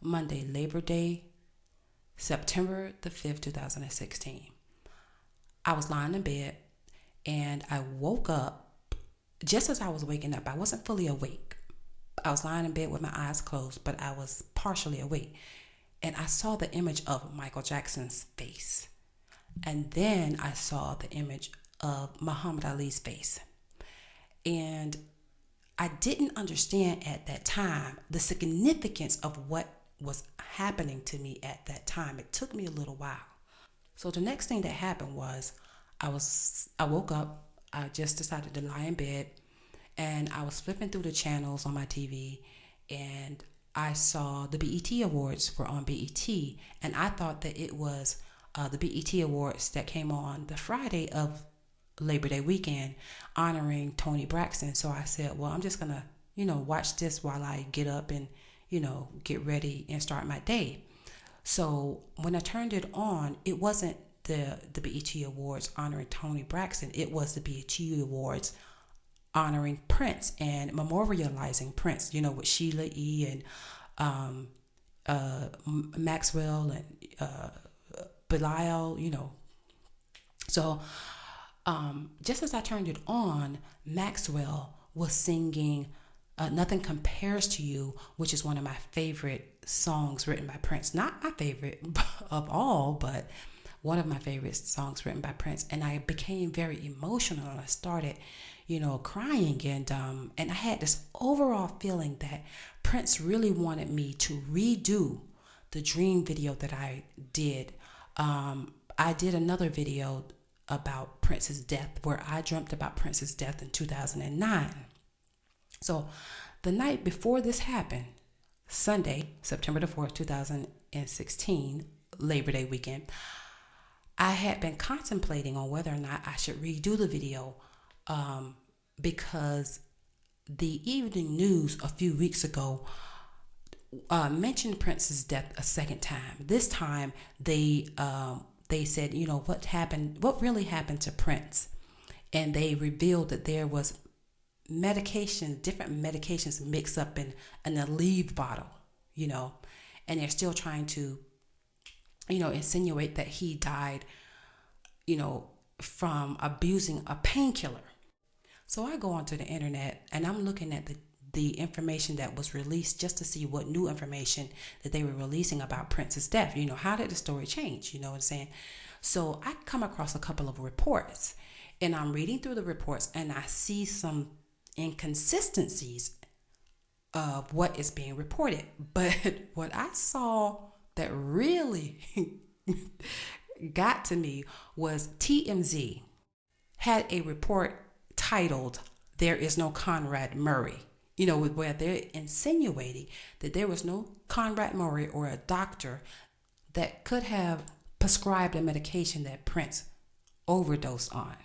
Monday, Labor Day, September the 5th, 2016. I was lying in bed and I woke up. Just as I was waking up, I wasn't fully awake. I was lying in bed with my eyes closed, but I was partially awake. And I saw the image of Michael Jackson's face. And then I saw the image of Muhammad Ali's face. And I didn't understand at that time the significance of what was happening to me at that time. It took me a little while. So the next thing that happened was I woke up. I just decided to lie in bed, and I was flipping through the channels on my TV, and I saw the BET Awards were on BET, and I thought that it was the BET Awards that came on the Friday of Labor Day weekend honoring Toni Braxton. So I said, well, I'm just going to, watch this while I get up and, get ready and start my day. So when I turned it on, it wasn't the BET Awards honoring Toni Braxton. It was the BET Awards honoring Prince and memorializing Prince, with Sheila E. and Maxwell and Belial, So just as I turned it on, Maxwell was singing Nothing Compares to You, which is one of my favorite songs written by Prince. Not my favorite of all, but one of my favorite songs written by Prince. And I became very emotional, and I started, crying. And I had this overall feeling that Prince really wanted me to redo the Dream video that I did. I did another video about Prince's death, where I dreamt about Prince's death in 2009. So the night before this happened, Sunday, September the 4th, 2016, Labor Day weekend, I had been contemplating on whether or not I should redo the video because the evening news a few weeks ago mentioned Prince's death a second time. This time they said, what really happened to Prince? And they revealed that there was different medications mixed up in an Aleve bottle, and they're still trying to, insinuate that he died, from abusing a painkiller. So I go onto the internet and I'm looking at the information that was released just to see what new information that they were releasing about Prince's death. How did the story change? You know what I'm saying? So I come across a couple of reports, and I'm reading through the reports, and I see some inconsistencies of what is being reported. But what I saw that really got to me was TMZ had a report titled "There is no Conrad Murray," where they're insinuating that there was no Conrad Murray or a doctor that could have prescribed a medication that Prince overdosed on.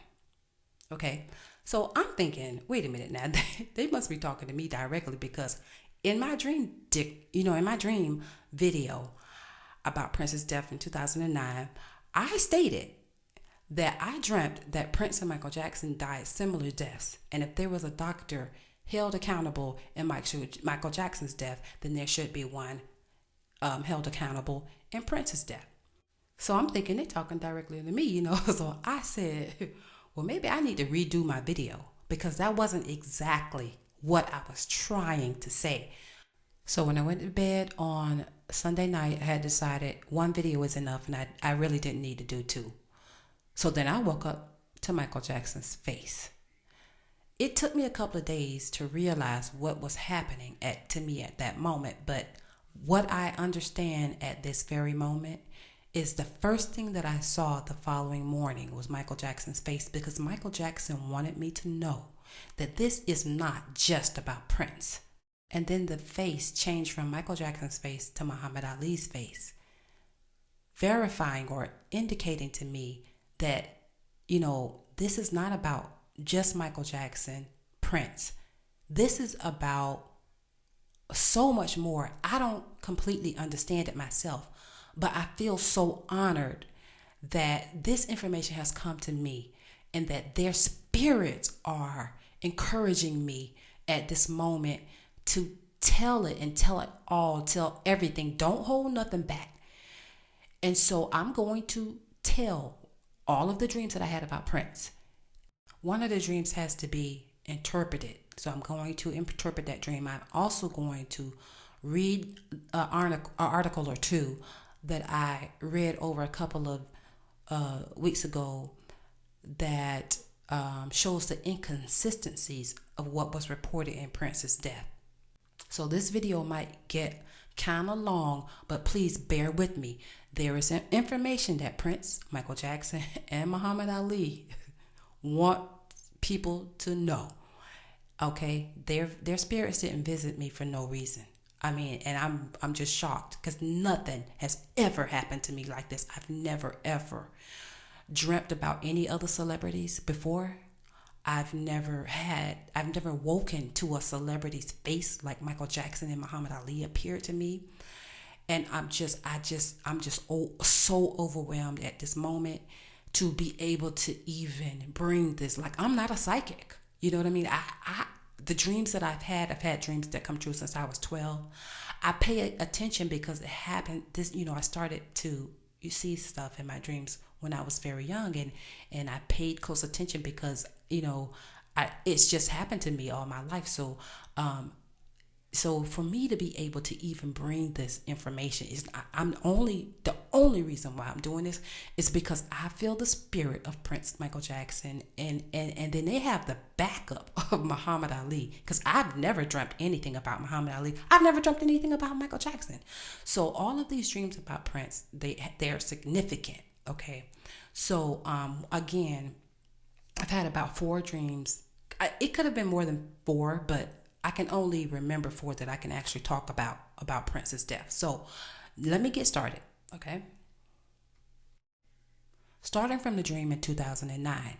Okay, so I'm thinking, wait a minute now, they must be talking to me directly, because in my dream, in my dream video about Prince's death in 2009, I stated that I dreamt that Prince and Michael Jackson died similar deaths, and if there was a doctor held accountable in Michael Jackson's death, then there should be one held accountable in Prince's death. So I'm thinking they're talking directly to me, So I said, well, maybe I need to redo my video, because that wasn't exactly what I was trying to say. So when I went to bed on Sunday night, I had decided one video was enough, and I really didn't need to do two. So then I woke up to Michael Jackson's face. It took me a couple of days to realize what was happening to me at that moment. But what I understand at this very moment is the first thing that I saw the following morning was Michael Jackson's face, because Michael Jackson wanted me to know that this is not just about Prince. And then the face changed from Michael Jackson's face to Muhammad Ali's face, verifying or indicating to me that, this is not about just Michael Jackson, Prince. This is about so much more. I don't completely understand it myself, but I feel so honored that this information has come to me, and that their spirits are encouraging me at this moment to tell it and tell it all, tell everything. Don't hold nothing back. And so I'm going to tell all of the dreams that I had about Prince. One of the dreams has to be interpreted. So I'm going to interpret that dream. I'm also going to read an article or two that I read over a couple of weeks ago that shows the inconsistencies of what was reported in Prince's death. So this video might get kind of long, but please bear with me. There is information that Prince, Michael Jackson, and Muhammad Ali want people to know. Okay, their spirits didn't visit me for no reason. I mean, and I'm just shocked because nothing has ever happened to me like this. I've never ever dreamt about any other celebrities before. I've never woken to a celebrity's face like Michael Jackson and Muhammad Ali appeared to me. And I'm just so overwhelmed at this moment to be able to even bring this. Like, I'm not a psychic. You know what I mean? The dreams that I've had dreams that come true since I was 12. I pay attention because it happened. I started to see stuff in my dreams when I was very young, and I paid close attention because it's just happened to me all my life. So for me to be able to even bring this information the only reason why I'm doing this is because I feel the spirit of Prince Michael Jackson, and then they have the backup of Muhammad Ali, because I've never dreamt anything about Muhammad Ali. I've never dreamt anything about Michael Jackson. So all of these dreams about Prince, they're significant. Okay, so again, I've had about 4 dreams. It could have been more than 4, but I can only remember 4 that I can actually talk about Prince's death. So let me get started, okay? Starting from the dream in 2009.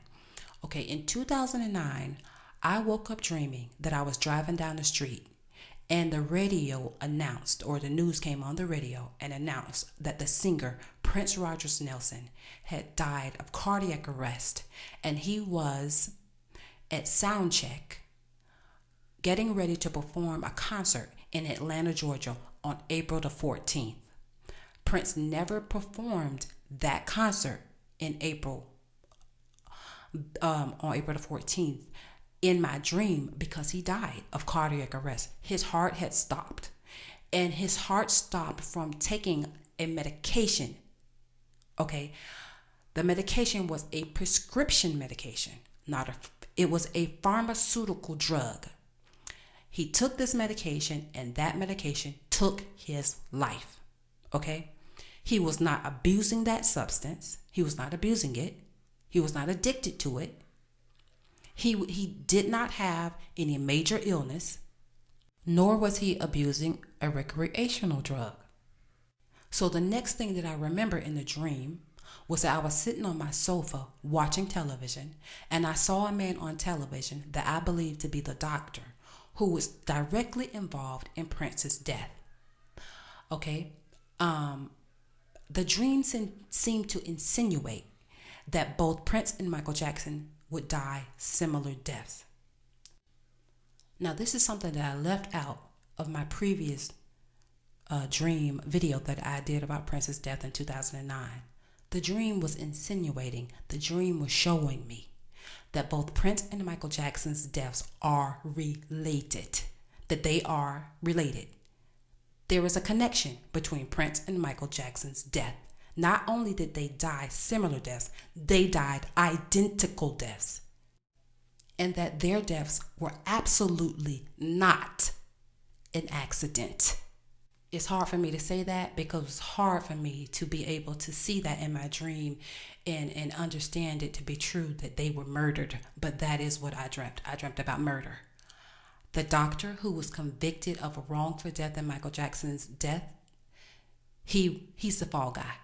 Okay, in 2009, I woke up dreaming that I was driving down the street and the radio announced, or the news came on the radio and announced that the singer Prince Rogers Nelson had died of cardiac arrest, and he was at sound check getting ready to perform a concert in Atlanta, Georgia on April the 14th. Prince never performed that concert in April, on April the 14th in my dream, because he died of cardiac arrest. His heart had stopped, and his heart stopped from taking a medication. Okay, the medication was a prescription medication, it was a pharmaceutical drug. He took this medication, and that medication took his life. Okay? He was not abusing that substance. He was not abusing it. He was not addicted to it. He did not have any major illness, nor was he abusing a recreational drug. So the next thing that I remember in the dream was that I was sitting on my sofa watching television, and I saw a man on television that I believed to be the doctor who was directly involved in Prince's death. Okay? The dream seemed to insinuate that both Prince and Michael Jackson would die similar deaths. Now, this is something that I left out of my previous dream video that I did about Prince's death in 2009. The dream was insinuating, the dream was showing me that both Prince and Michael Jackson's deaths are related, that they are related. There is a connection between Prince and Michael Jackson's death. Not only did they die similar deaths, they died identical deaths. And that their deaths were absolutely not an accident. It's hard for me to say that because it's hard for me to be able to see that in my dream and understand it to be true that they were murdered. But that is what I dreamt. I dreamt about murder. The doctor who was convicted of a wrongful death in Michael Jackson's death, he's the fall guy.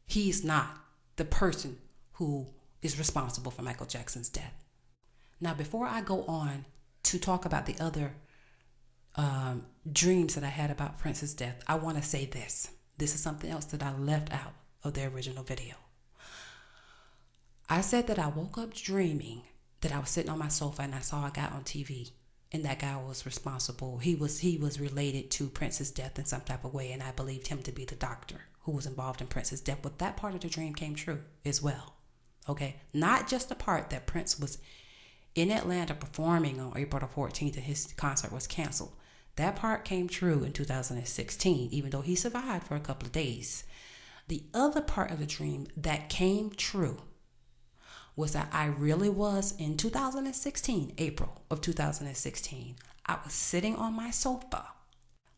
He's not the person who is responsible for Michael Jackson's death. Now, before I go on to talk about the other dreams that I had about Prince's death, I want to say this. This is something else that I left out of the original video. I said that I woke up dreaming that I was sitting on my sofa and I saw a guy on TV and that guy was responsible. He was related to Prince's death in some type of way, and I believed him to be the doctor who was involved in Prince's death. But that part of the dream came true as well. Okay, not just the part that Prince was in Atlanta performing on April the 14th and his concert was canceled. That part came true in 2016, even though he survived for a couple of days. The other part of the dream that came true was that I really was in 2016, April of 2016. I was sitting on my sofa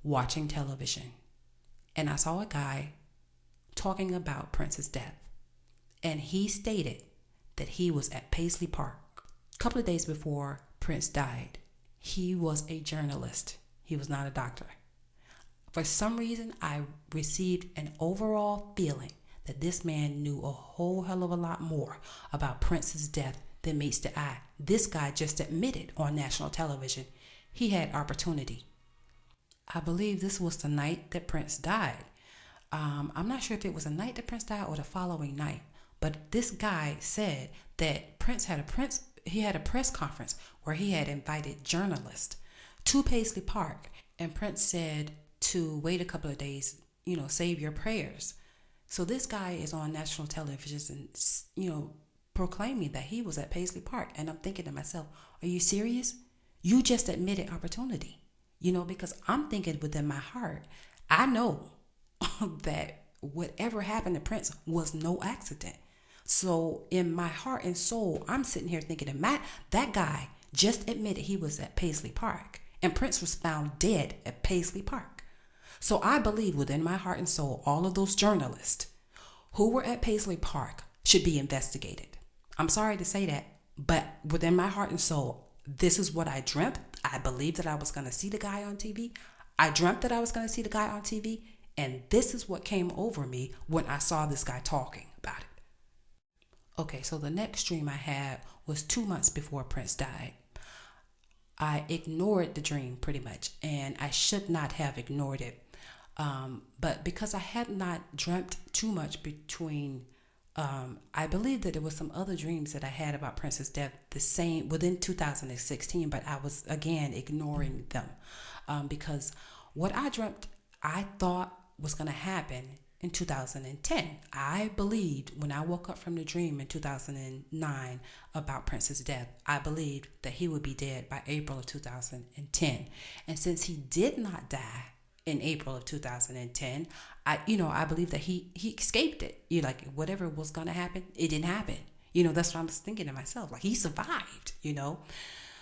watching television, and I saw a guy talking about Prince's death. And he stated that he was at Paisley Park a couple of days before Prince died. He was a journalist. He was not a doctor. For some reason, I received an overall feeling that this man knew a whole hell of a lot more about Prince's death than meets the eye. This guy just admitted on national television he had opportunity. I believe this was the night that Prince died. I'm not sure if it was the night that Prince died or the following night, but this guy said that Prince had a press conference where he had invited journalists to Paisley Park, and Prince said to wait a couple of days, save your prayers. So this guy is on national television and, proclaiming that he was at Paisley Park. And I'm thinking to myself, are you serious? You just admitted opportunity, because I'm thinking within my heart, I know that whatever happened to Prince was no accident. So in my heart and soul, I'm sitting here thinking that guy just admitted he was at Paisley Park, and Prince was found dead at Paisley Park. So I believe within my heart and soul, all of those journalists who were at Paisley Park should be investigated. I'm sorry to say that, but within my heart and soul, this is what I dreamt. I believed that I was going to see the guy on TV. I dreamt that I was going to see the guy on TV, and this is what came over me when I saw this guy talking about it. Okay, so the next dream I had was 2 months before Prince died. I ignored the dream pretty much, and I should not have ignored it. But because I had not dreamt too much between, I believe that there was some other dreams that I had about Prince's death the same within 2016, but I was again ignoring them because what I dreamt, I thought was going to happen in 2010. I believed when I woke up from the dream in 2009 about Prince's death, I believed that he would be dead by April of 2010. And since he did not die in April of 2010, I believe that he escaped it. Whatever was going to happen, it didn't happen. That's what I was thinking to myself. He survived,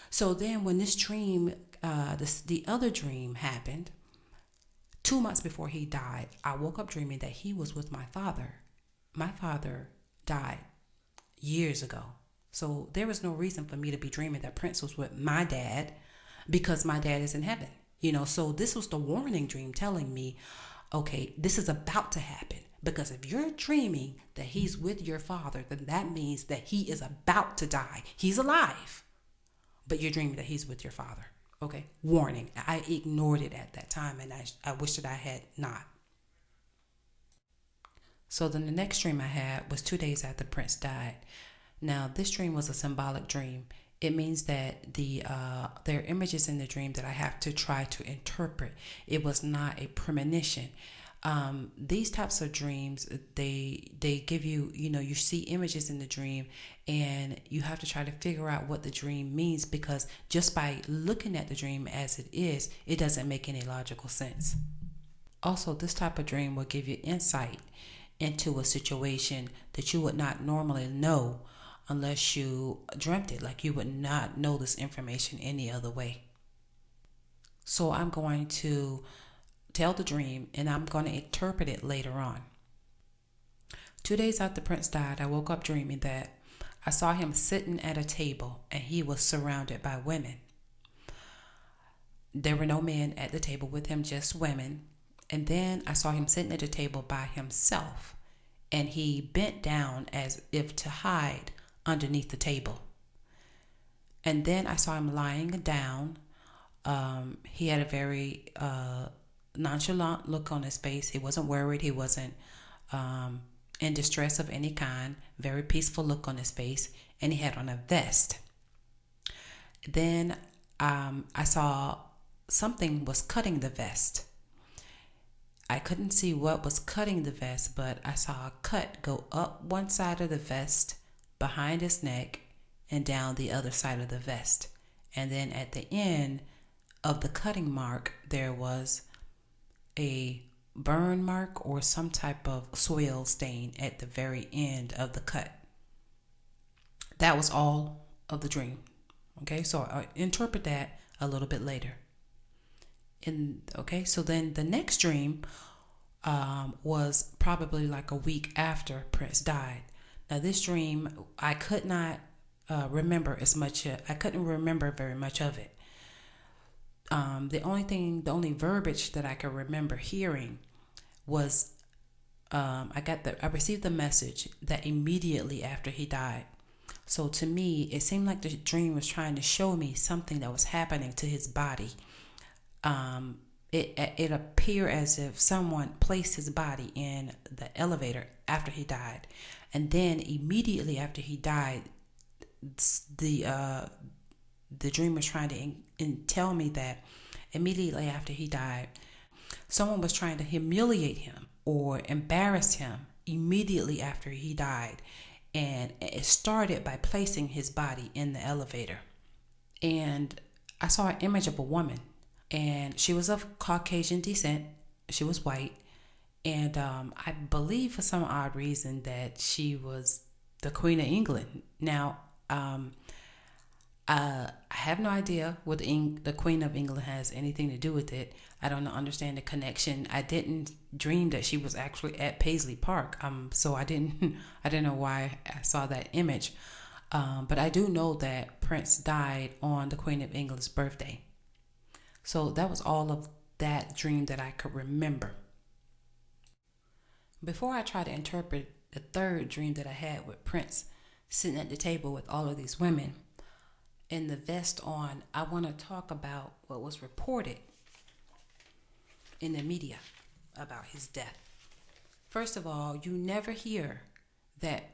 So then when this dream, the other dream happened, 2 months before he died, I woke up dreaming that he was with my father. My father died years ago. So there was no reason for me to be dreaming that Prince was with my dad because my dad is in heaven. So this was the warning dream telling me, okay, this is about to happen. Because if you're dreaming that he's with your father, then that means that he is about to die. He's alive, but you're dreaming that he's with your father. Okay, warning. I ignored it at that time, and I wish that I had not. So then the next dream I had was 2 days after Prince died. Now, this dream was a symbolic dream. It means that there are images in the dream that I have to try to interpret. It was not a premonition. These types of dreams, they give you, you see images in the dream and you have to try to figure out what the dream means, because just by looking at the dream as it is, it doesn't make any logical sense. Also, this type of dream will give you insight into a situation that you would not normally know unless you dreamt it. You would not know this information any other way. So I'm going to tell the dream and I'm going to interpret it later on. 2 days after Prince died, I woke up dreaming that I saw him sitting at a table and he was surrounded by women. There were no men at the table with him, just women. And then I saw him sitting at a table by himself, and he bent down as if to hide underneath the table. And then I saw him lying down. He had a very nonchalant look on his face. He wasn't worried. He wasn't in distress of any kind. Very peaceful look on his face. And he had on a vest. Then I saw something was cutting the vest. I couldn't see what was cutting the vest, but I saw a cut go up one side of the vest, behind his neck, and down the other side of the vest. And then at the end of the cutting mark, there was a burn mark or some type of soil stain at the very end of the cut. That was all of the dream. Okay, so I interpret that a little bit later. So then the next dream was probably like a week after Prince died. Now this dream, I could not remember as much. I couldn't remember very much of it. The only verbiage that I could remember hearing was I received the message that immediately after he died. So to me, it seemed like the dream was trying to show me something that was happening to his body. It appeared as if someone placed his body in the elevator after he died, and then immediately after he died, the dream was trying to tell me that immediately after he died, someone was trying to humiliate him or embarrass him immediately after he died. And it started by placing his body in the elevator. And I saw an image of a woman, and she was of Caucasian descent. She was white. And I believe for some odd reason that she was the Queen of England. Now, I have no idea what the Queen of England has anything to do with it. I don't understand the connection. I didn't dream that she was actually at Paisley Park. So I didn't know why I saw that image. But I do know that Prince died on the Queen of England's birthday. So that was all of that dream that I could remember. Before I try to interpret the third dream that I had with Prince sitting at the table with all of these women and the vest on, I want to talk about what was reported in the media about his death. First of all, you never hear that.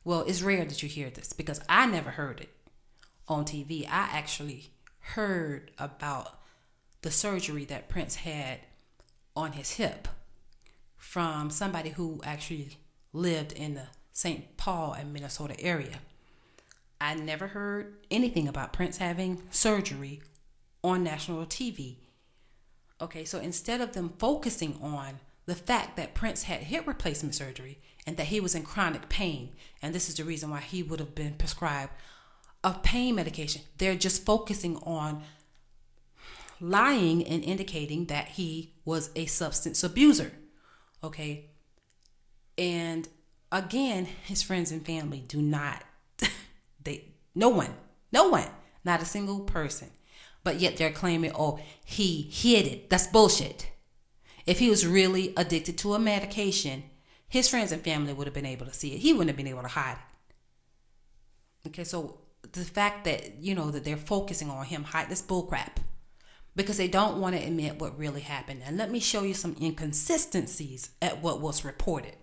Well, it's rare that you hear this because I never heard it on TV. I actually heard about the surgery that Prince had on his hip from somebody who actually lived in the St. Paul and Minnesota area. I never heard anything about Prince having surgery on national TV. Okay, so instead of them focusing on the fact that Prince had hip replacement surgery and that he was in chronic pain, and this is the reason why he would have been prescribed a pain medication, they're just focusing on lying and indicating that he was a substance abuser. Okay, and again, his friends and family do not, no one, not a single person. But yet they're claiming, oh, he hid it. That's bullshit. If he was really addicted to a medication, his friends and family would have been able to see it. He wouldn't have been able to hide it. Okay, so the fact that, that they're focusing on him hiding this bullcrap because they don't want to admit what really happened. And let me show you some inconsistencies at what was reported.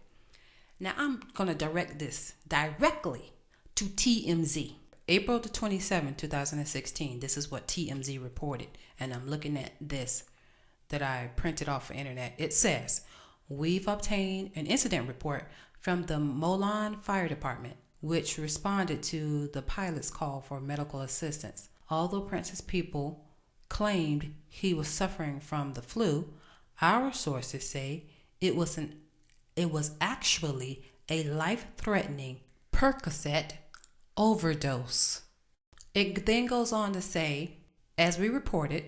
Now, I'm going to direct this directly to TMZ. April the 27th, 2016, this is what TMZ reported. And I'm looking at this that I printed off the internet. It says, we've obtained an incident report from the Moline Fire Department, which responded to the pilot's call for medical assistance. Although Prince's people claimed he was suffering from the flu, our sources say it was actually a life-threatening Percocet overdose. It then goes on to say, as we reported,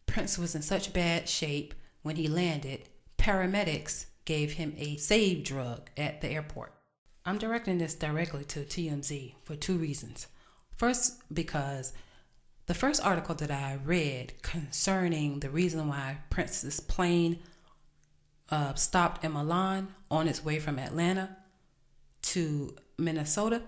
Prince was in such bad shape when he landed, paramedics gave him a save drug at the airport. I'm directing this directly to TMZ for two reasons. First, because the first article that I read concerning the reason why Prince's plane stopped in Milan on its way from Atlanta to Minnesota,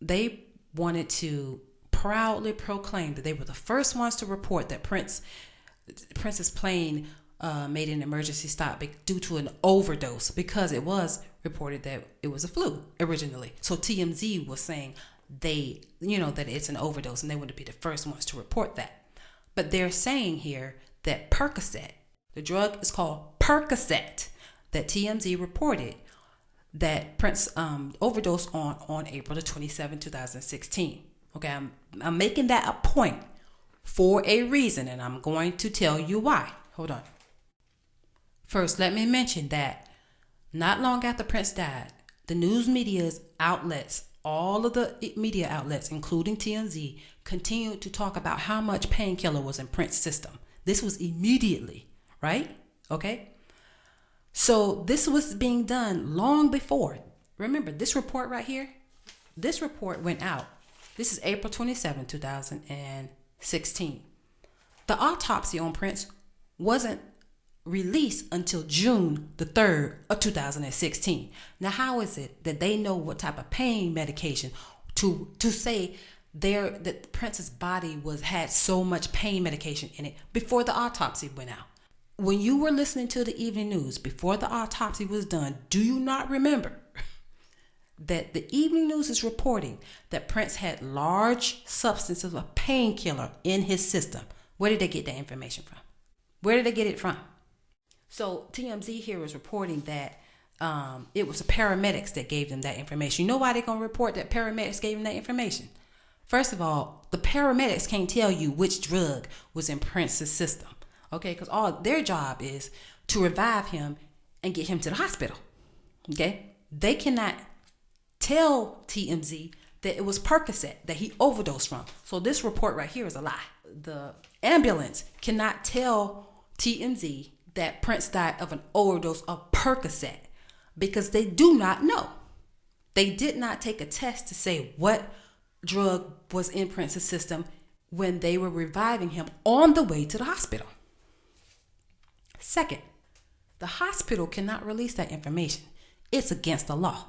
they wanted to proudly proclaim that they were the first ones to report that Prince's plane made an emergency stop due to an overdose, because it was reported that it was a flu originally. So TMZ was saying that it's an overdose, and they would be the first ones to report that. But they're saying here that Percocet, the drug is called Percocet, that TMZ reported that Prince overdosed on April the 27th, 2016. Okay, I'm making that a point for a reason, and I'm going to tell you why. Hold on. First, let me mention that not long after Prince died, the news media's outlets, all of the media outlets, including TMZ, continued to talk about how much painkiller was in Prince's system. This was immediately, right? Okay? So this was being done long before. Remember, this report right here, this report went out. This is April 27, 2016. The autopsy on Prince wasn't released until June the 3rd of 2016. Now, how is it that they know what type of pain medication to say that Prince's body had so much pain medication in it before the autopsy went out? When you were listening to the evening news before the autopsy was done, do you not remember that the evening news is reporting that Prince had large substances of painkiller in his system? Where did they get that information from? Where did they get it from? So TMZ here is reporting that it was the paramedics that gave them that information. You know why they're going to report that paramedics gave them that information? First of all, the paramedics can't tell you which drug was in Prince's system. Okay, because all their job is to revive him and get him to the hospital. Okay, they cannot tell TMZ that it was Percocet that he overdosed from. So this report right here is a lie. The ambulance cannot tell TMZ that Prince died of an overdose of Percocet because they do not know. They did not take a test to say what drug was in Prince's system when they were reviving him on the way to the hospital. Second, the hospital cannot release that information. It's against the law.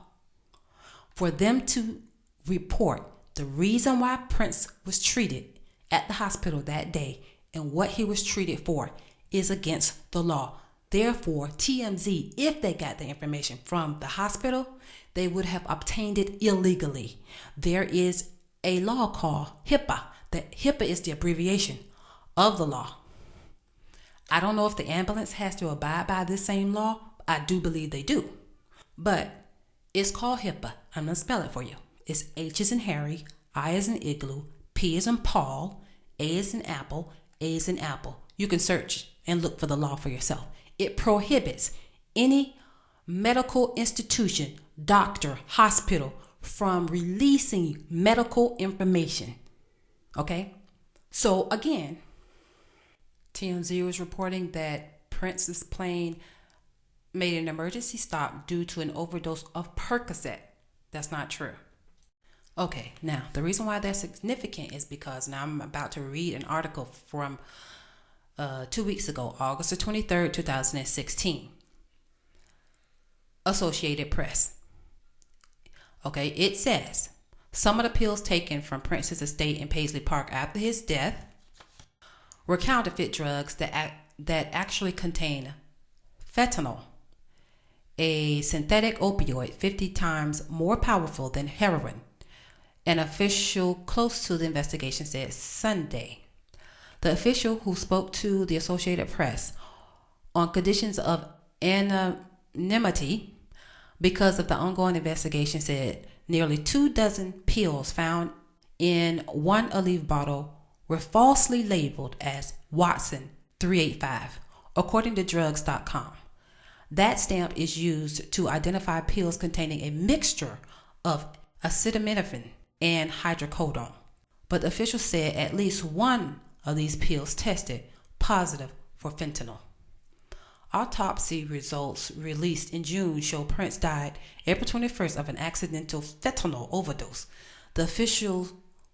For them to report the reason why Prince was treated at the hospital that day and what he was treated for is against the law. Therefore, TMZ, if they got the information from the hospital, they would have obtained it illegally. There is a law called HIPAA. That HIPAA is the abbreviation of the law. I don't know if the ambulance has to abide by this same law. I do believe they do. But it's called HIPAA. I'm going to spell it for you. It's H as in Harry, I as in Igloo, P as in Paul, A as in Apple, A as in Apple. You can search and look for the law for yourself. It prohibits any medical institution, doctor, hospital from releasing medical information. Okay? So again, TMZ was reporting that Prince's plane made an emergency stop due to an overdose of Percocet. That's not true. Okay, now the reason why that's significant is because now I'm about to read an article from 2 weeks ago, August the 23rd, 2016. Associated Press. Okay, it says, some of the pills taken from Prince's estate in Paisley Park after his death were counterfeit drugs that actually contain fentanyl, a synthetic opioid 50 times more powerful than heroin, an official close to the investigation said Sunday. The official who spoke to the Associated Press on conditions of anonymity because of the ongoing investigation said nearly 24 pills found in one Aleve bottle were falsely labeled as Watson 385, according to drugs.com. That stamp is used to identify pills containing a mixture of acetaminophen and hydrocodone. But the officials said at least one of these pills tested positive for fentanyl. Autopsy results released in June show Prince died April 21st of an accidental fentanyl overdose. The official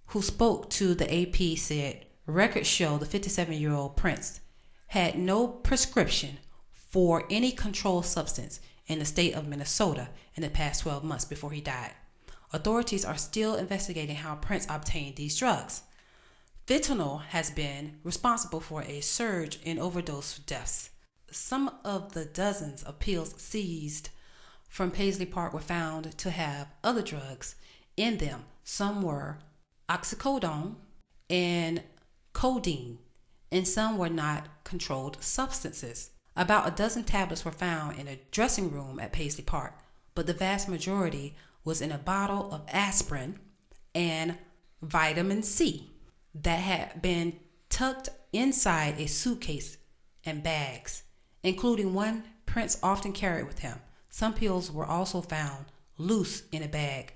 who spoke to the AP said records show the 57-year-old Prince had no prescription for any controlled substance in the state of Minnesota in the past 12 months before he died. Authorities are still investigating how Prince obtained these drugs. Fentanyl has been responsible for a surge in overdose deaths. Some of the dozens of pills seized from Paisley Park were found to have other drugs in them. Some were oxycodone and codeine, and some were not controlled substances. About a dozen tablets were found in a dressing room at Paisley Park, but the vast majority was in a bottle of aspirin and vitamin C that had been tucked inside a suitcase and bags, including one Prince often carried with him. Some pills were also found loose in a bag.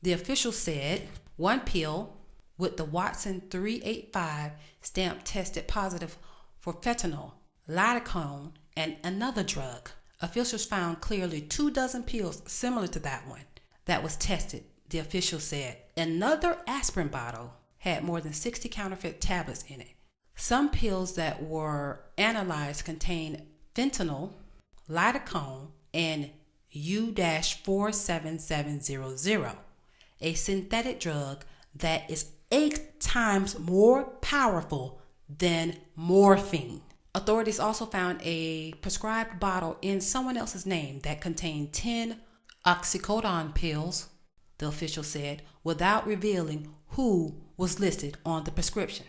The official said one pill with the Watson 385 stamp tested positive for fentanyl, lidocaine, and another drug. Officials found clearly 24 pills similar to that one that was tested. The official said another aspirin bottle had more than 60 counterfeit tablets in it. Some pills that were analyzed contained fentanyl, lidocaine, and U-47700, a synthetic drug that is 8 times more powerful than morphine. Authorities also found a prescribed bottle in someone else's name that contained 10 oxycodone pills, the official said, without revealing who was listed on the prescription.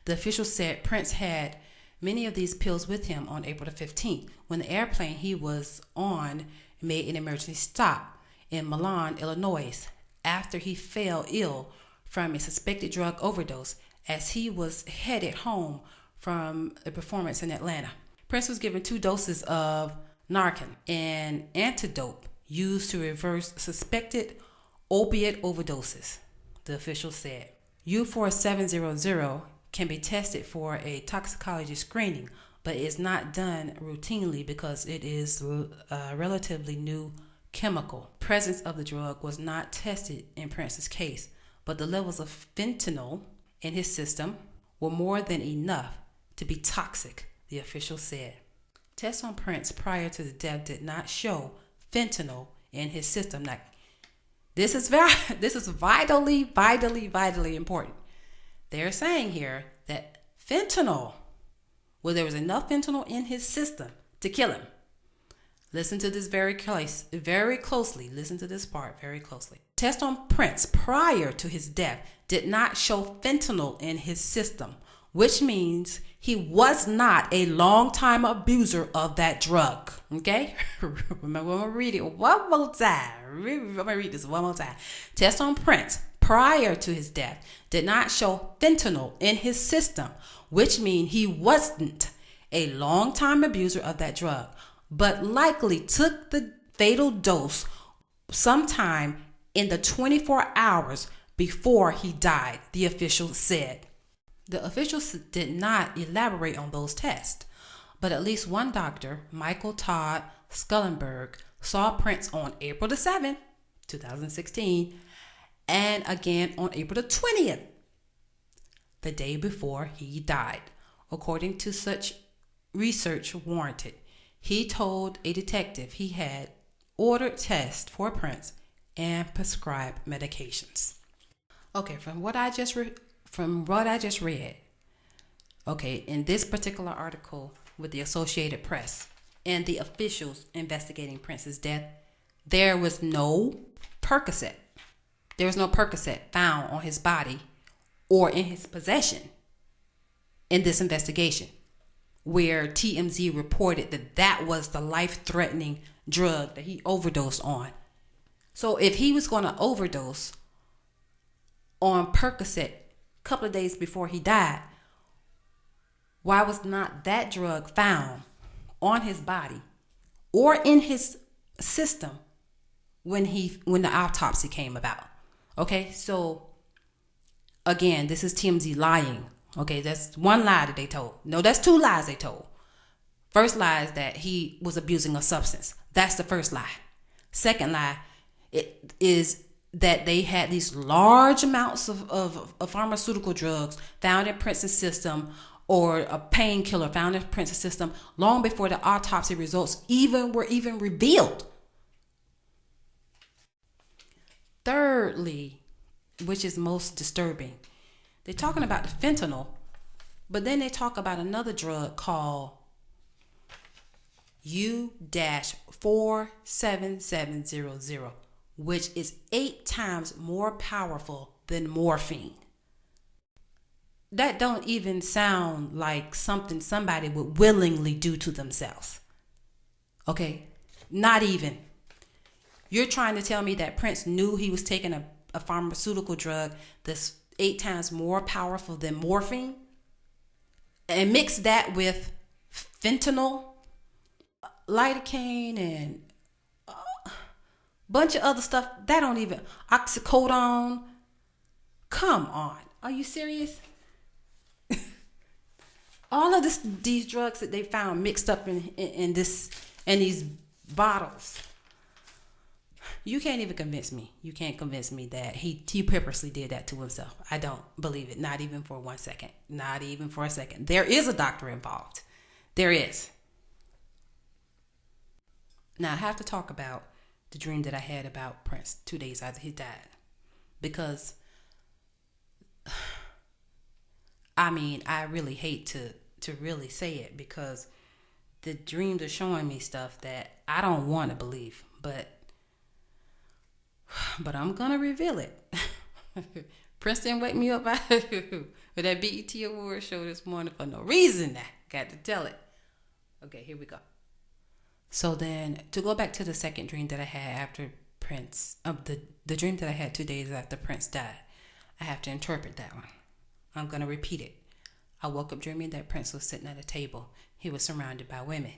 The official said Prince had many of these pills with him on April the 15th when the airplane he was on made an emergency stop in Milan, Illinois, after he fell ill from a suspected drug overdose as he was headed home from a performance in Atlanta. Prince was given 2 doses of Narcan, an antidote used to reverse suspected opiate overdoses, the official said. U-4700 can be tested for a toxicology screening, but is not done routinely because it is a relatively new chemical. Presence of the drug was not tested in Prince's case, but the levels of fentanyl in his system were more than enough to be toxic, the official said. Tests on Prince prior to the death did not show fentanyl in his system. Now, this is vitally important. They're saying here that fentanyl, well, there was enough fentanyl in his system to kill him. Listen to this very closely. Listen to this part very closely. Tests on Prince prior to his death did not show fentanyl in his system, which means he was not a long-time abuser of that drug. Okay? Remember, I'm going to read it one more time. I'm going to read this one more time. Tests on Prince prior to his death did not show fentanyl in his system, which means he wasn't a long-time abuser of that drug, but likely took the fatal dose sometime in the 24 hours before he died, the official said. The officials did not elaborate on those tests, but at least one doctor, Michael Todd Scullenberg, saw Prince on April the 7th, 2016, and again on April the 20th, the day before he died. According to such research warranted, he told a detective he had ordered tests for Prince and prescribed medications. Okay, from what I just read, okay, in this particular article with the Associated Press and the officials investigating Prince's death, there was no Percocet. There was no Percocet found on his body or in his possession in this investigation, where TMZ reported that that was the life-threatening drug that he overdosed on. So if he was going to overdose on Percocet a couple of days before he died, why was not that drug found on his body or in his system when the autopsy came about? Okay, so again, this is TMZ lying. Okay, that's one lie that they told. No, that's 2 lies they told. First lie is that he was abusing a substance. That's the first lie. Second lie is that they had these large amounts of pharmaceutical drugs found in Prince's system, or a painkiller found in Prince's system long before the autopsy results were revealed. Thirdly, which is most disturbing, they're talking about the fentanyl, but then they talk about another drug called U-47700, which is 8 times more powerful than morphine. That don't even sound like something somebody would willingly do to themselves. Okay? Not even. You're trying to tell me that Prince knew he was taking a pharmaceutical drug that's 8 times more powerful than morphine? And mix that with fentanyl, lidocaine, and a bunch of other stuff. That don't even, oxycodone. Come on. Are you serious? All of these drugs that they found mixed up in these bottles. You can't even convince me. You can't convince me that he purposely did that to himself. I don't believe it. Not even for 1 second. Not even for a second. There is a doctor involved. There is. Now I have to talk about the dream that I had about Prince 2 days after he died. Because, I mean, I really hate to really say it, because the dreams are showing me stuff that I don't want to believe. But I'm going to reveal it. Prince didn't wake me up with that BET Award show this morning for no reason. I got to tell it. Okay, here we go. So then, to go back to the second dream that I had after Prince, the dream that I had 2 days after Prince died, I have to interpret that one. I'm going to repeat it. I woke up dreaming that Prince was sitting at a table. He was surrounded by women.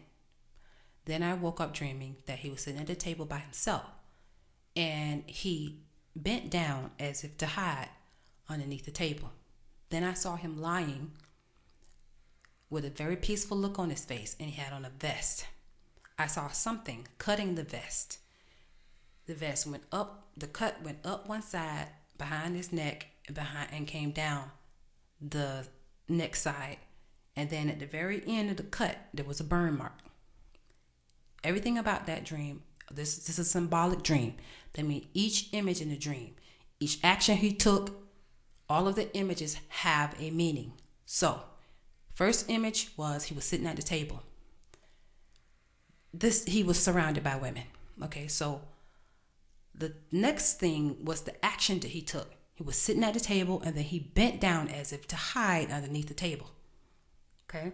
Then I woke up dreaming that he was sitting at a table by himself. And he bent down as if to hide underneath the table. Then I saw him lying with a very peaceful look on his face, and he had on a vest. I saw something cutting the vest. The vest went up, the cut went up one side behind his neck and came down the neck side. And then at the very end of the cut, there was a burn mark. Everything about that dream, this is a symbolic dream. That means each image in the dream, each action he took, all of the images have a meaning. So, first image was he was sitting at the table. He was surrounded by women. Okay, so the next thing was the action that he took. He was sitting at the table, and then he bent down as if to hide underneath the table. Okay.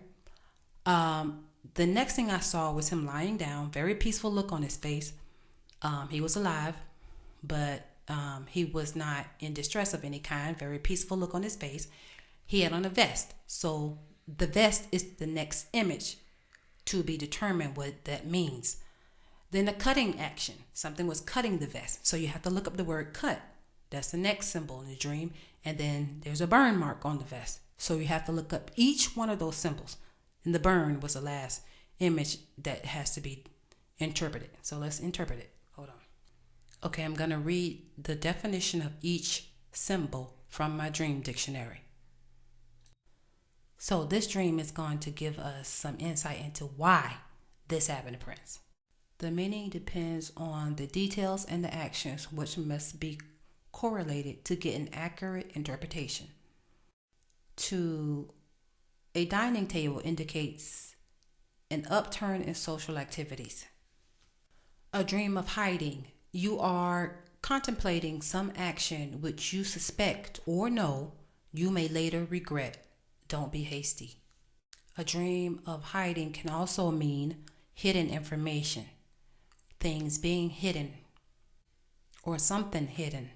The next thing I saw was him lying down, very peaceful look on his face. He was alive, but he was not in distress of any kind. Very peaceful look on his face. He had on a vest. So the vest is the next image to be determined what that means. Then the cutting action. Something was cutting the vest. So you have to look up the word cut. That's the next symbol in the dream. And then there's a burn mark on the vest. So you have to look up each one of those symbols. And the burn was the last image that has to be interpreted. So let's interpret it. Hold on. Okay, I'm going to read the definition of each symbol from my dream dictionary. So this dream is going to give us some insight into why this happened to Prince. The meaning depends on the details and the actions, which must be correlated to get an accurate interpretation. A dining table indicates an upturn in social activities. A dream of hiding. You are contemplating some action which you suspect or know you may later regret. Don't be hasty. A dream of hiding can also mean hidden information, things being hidden, or something hidden.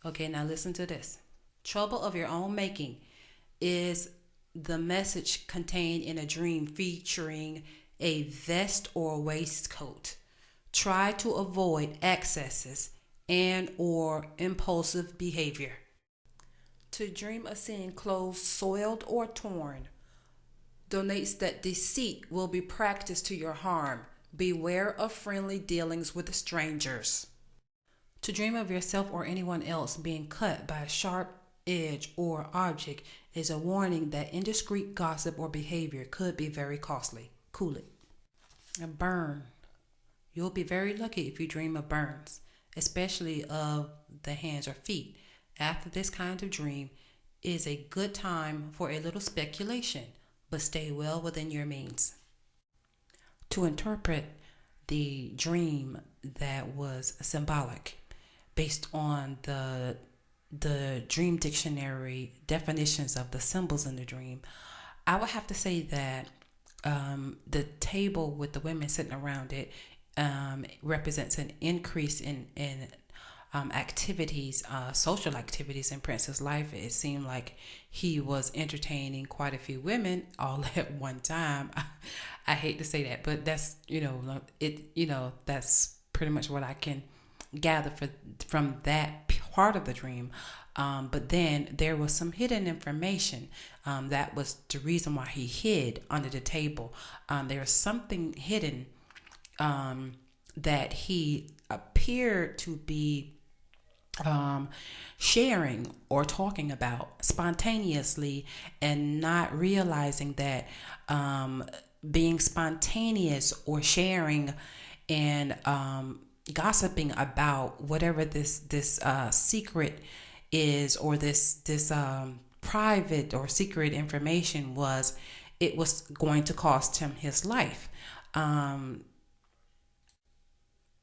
Okay, now listen to this. Trouble of your own making is the message contained in a dream featuring a vest or waistcoat. Try to avoid excesses and or impulsive behavior. To dream of seeing clothes soiled or torn donates that deceit will be practiced to your harm. Beware of friendly dealings with strangers. To dream of yourself or anyone else being cut by a sharp edge or object is a warning that indiscreet gossip or behavior could be very costly. Cool it. A burn. You'll be very lucky if you dream of burns, especially of the hands or feet. After this kind of dream is a good time for a little speculation, but stay well within your means. To interpret the dream that was symbolic based on the dream dictionary definitions of the symbols in the dream. I would have to say that the table with the women sitting around it represents an increase in activities, social activities in Prince's life. It seemed like he was entertaining quite a few women all at one time. I hate to say that, but that's that's pretty much what I can gather from that part of the dream. But then there was some hidden information. That was the reason why he hid under the table. There was something hidden that he appeared to be sharing or talking about spontaneously, and not realizing that being spontaneous or sharing and gossiping about whatever this secret is, or this private or secret information was, it was going to cost him his life.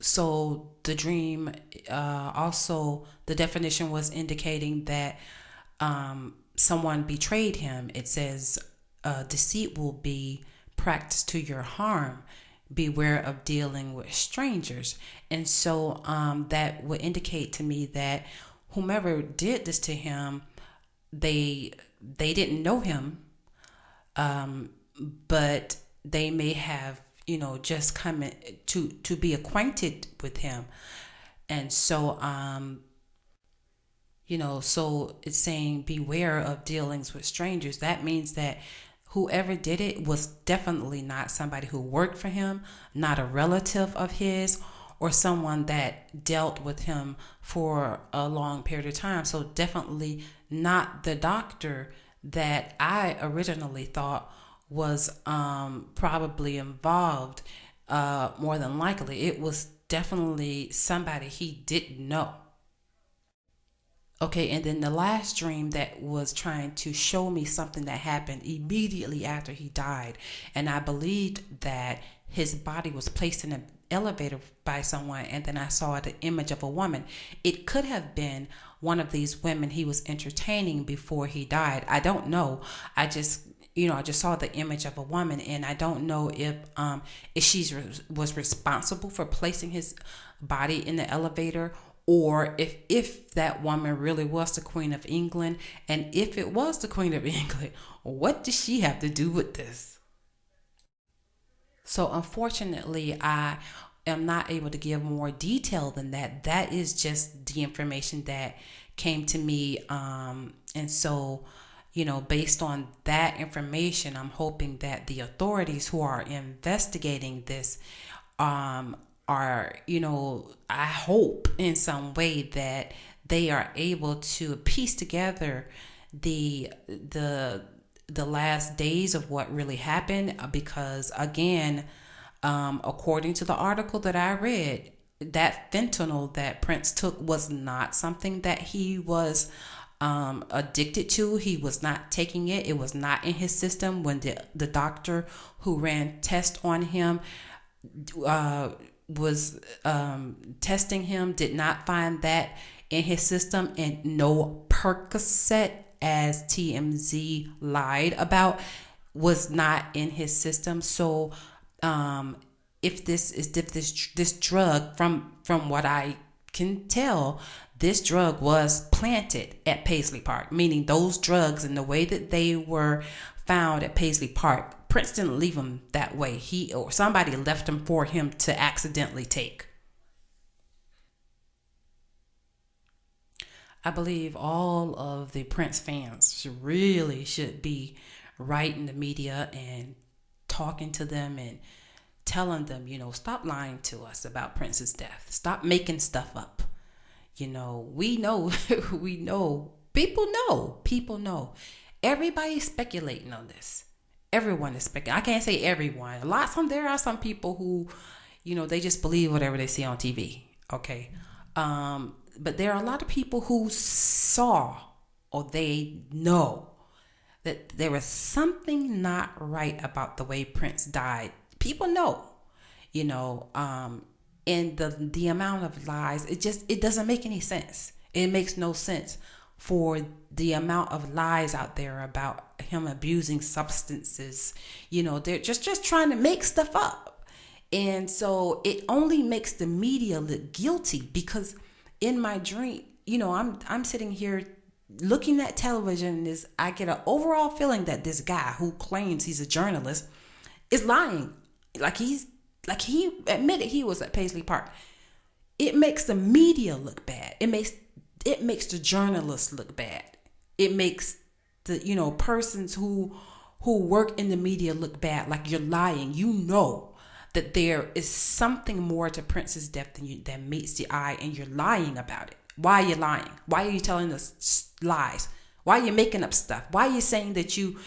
So the dream, also the definition was indicating that someone betrayed him. It says deceit will be practiced to your harm. Beware of dealing with strangers. And so that would indicate to me that whomever did this to him, they didn't know him, but they may have just come in to be acquainted with him. And so so it's saying beware of dealings with strangers. That means that whoever did it was definitely not somebody who worked for him, not a relative of his, or someone that dealt with him for a long period of time. So definitely not the doctor that I originally thought was probably involved. More than likely, it was definitely somebody he didn't know. Okay, and then the last dream that was trying to show me something that happened immediately after he died. And I believed that his body was placed in an elevator by someone, and then I saw the image of a woman. It could have been one of these women he was entertaining before he died. I don't know. I just saw the image of a woman, and I don't know if she was responsible for placing his body in the elevator, or if that woman really was the Queen of England. And if it was the Queen of England, what does she have to do with this? So unfortunately, I am not able to give more detail than that. That is just the information that came to me. And so, based on that information, I'm hoping that the authorities who are investigating this are, I hope in some way that they are able to piece together the last days of what really happened. Because again, according to the article that I read, that fentanyl that Prince took was not something that he was addicted to. He was not taking it. It was not in his system. When the doctor who ran tests on him was testing him, did not find that in his system. And no Percocet, as TMZ lied about, was not in his system. So if this drug, from what I can tell, this drug was planted at Paisley Park, meaning those drugs and the way that they were found at Paisley Park, Prince didn't leave them that way. He or somebody left them for him to accidentally take. I believe all of the Prince fans should be writing the media and talking to them and telling them, stop lying to us about Prince's death. Stop making stuff up. We know, people know. Everybody's speculating on this. Everyone is speculating. I can't say everyone. There are some people who, they just believe whatever they see on TV. Okay. But there are a lot of people who saw, or they know, that there was something not right about the way Prince died. People know. you know, and the amount of lies, it doesn't make any sense. It makes no sense for the amount of lies out there about him abusing substances. You know, they're just trying to make stuff up. And so it only makes the media look guilty, because in my dream, you know, I'm sitting here looking at television, and I get an overall feeling that this guy who claims he's a journalist is lying. Like he admitted he was at Paisley Park. It makes the media look bad. It makes the journalists look bad. It makes the, you know, persons who work in the media look bad. Like, you're lying. You know that there is something more to Prince's death than meets the eye, and you're lying about it. Why are you lying? Why are you telling us lies? Why are you making up stuff? Why are you saying that you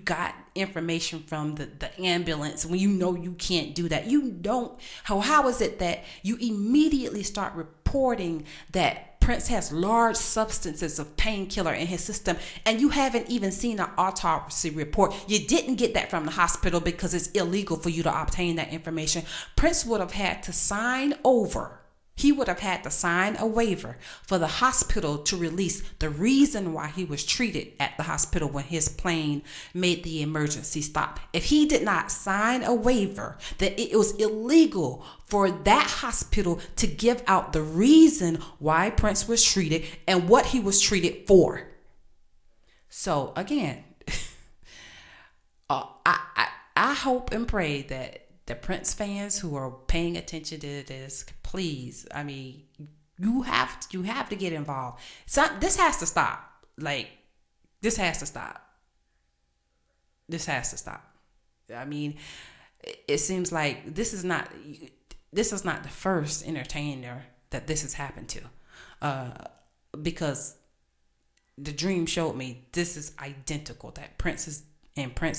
got information from the ambulance when you know you can't do that? You don't. How is it that you immediately start reporting that Prince has large substances of painkiller in his system, and you haven't even seen an autopsy report? You didn't get that from the hospital because it's illegal for you to obtain that information. Prince would have had to sign over. He would have had to sign a waiver for the hospital to release the reason why he was treated at the hospital when his plane made the emergency stop. If he did not sign a waiver, that it was illegal for that hospital to give out the reason why Prince was treated and what he was treated for. So again, I hope and pray that the Prince fans who are paying attention to this, please, I mean, you have to get involved. So this has to stop. Like, this has to stop. This has to stop. I mean, it seems like this is not the first entertainer that this has happened to, because the dream showed me this is identical. That Prince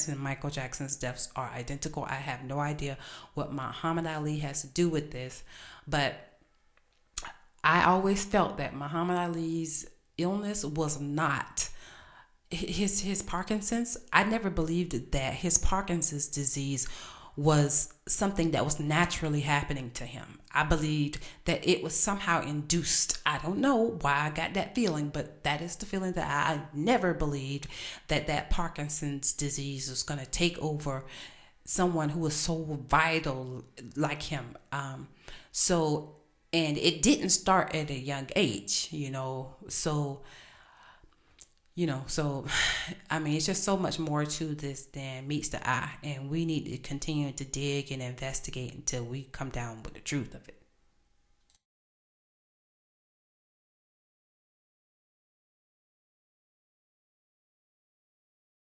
and Michael Jackson's deaths are identical. I have no idea what Muhammad Ali has to do with this, but I always felt that Muhammad Ali's illness was not his Parkinson's. I never believed that his Parkinson's disease was something that was naturally happening to him. I believed that it was somehow induced. I don't know why I got that feeling, but that is the feeling that I never believed that Parkinson's disease was going to take over someone who was so vital like him. And it didn't start at a young age, so I mean, it's just so much more to this than meets the eye, and we need to continue to dig and investigate until we come down with the truth of it.